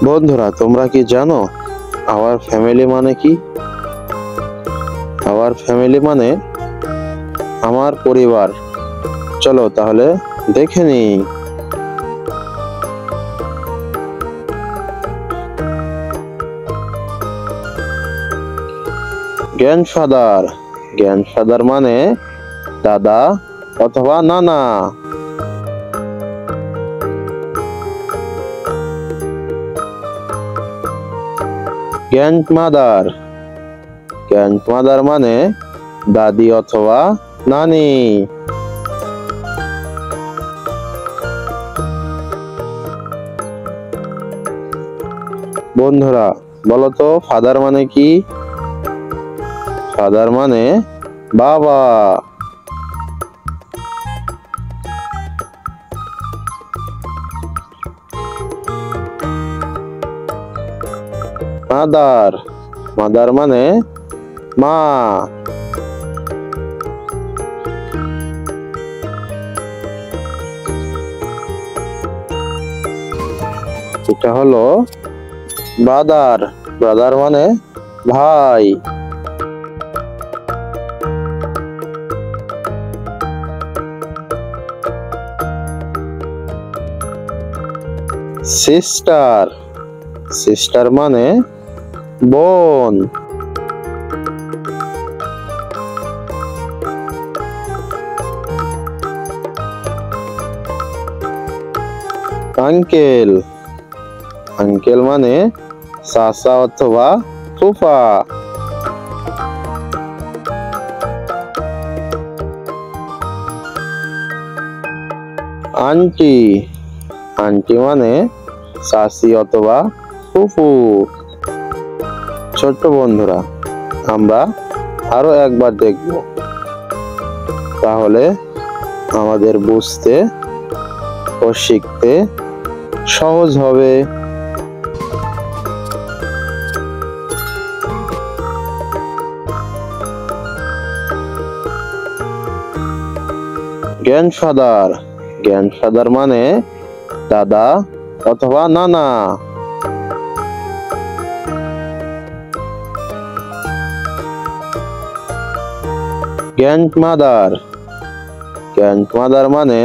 বন্ধুরা, তোমরা কি জানো আওয়ার ফ্যামিলি মানে কি? আওয়ার ফ্যামিলি মানে আমার পরিবার। চলো তাহলে দেখে নিই। গ্র্যান্ডফাদার। গ্র্যান্ডফাদার মানে দাদা অথবা নানা। গ্র্যান্ডমাদার। গ্র্যান্ডমাদার মানে দাদি অথবা নানি। বন্ধুরা বলো তো ফাদার মানে কি? ফাদার মানে বাবা। মাদার। মাদার মানে মা। এটা হলো ব্রাদার। ব্রাদার মানে ভাই। সিস্টার। সিস্টার মানে বোন। আঙ্কেল। আঙ্কেল মানে চাচা অথবা ফুফা। আন্টি। আন্টি মানে চাচি অথবা ফুফু। ছোট্ট বন্ধুরা, আমরা আরো একবার দেখব, তাহলে আমাদের বুঝতে ও শিখতে সহজ হবে। গ্র্যান্ডফাদার। গ্র্যান্ডফাদার মানে দাদা অথবা নানা। গ্র্যান্ডমাদার। গ্র্যান্ডমাদার মানে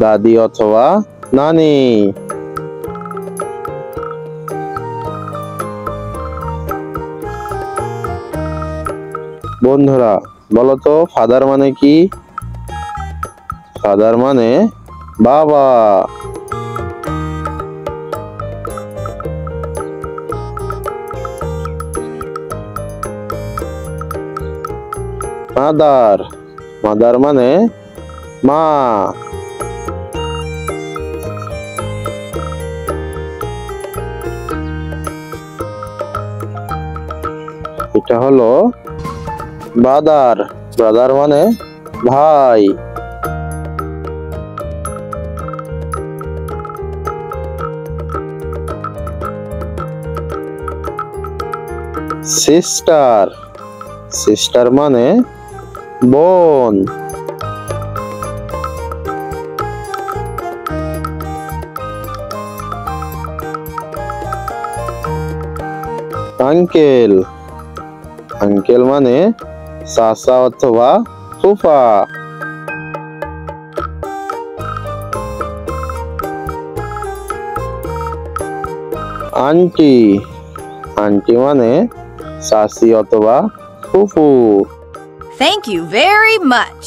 দাদি অথবা নানি। বন্ধুরা বলো তো ফাদার মানে কি? ফাদার মানে বাবা। মাদার। মাদার মানে মা। এটা হলো ব্রাদার। ব্রাদার মানে ভাই। সিস্টার। সিস্টার মানে বোন। আঙ্কেল। আঙ্কেল মানে চাচা অথবা ফুফা। আন্টি। আন্টি মানে চাচি অথবা ফুফু। Thank you very much.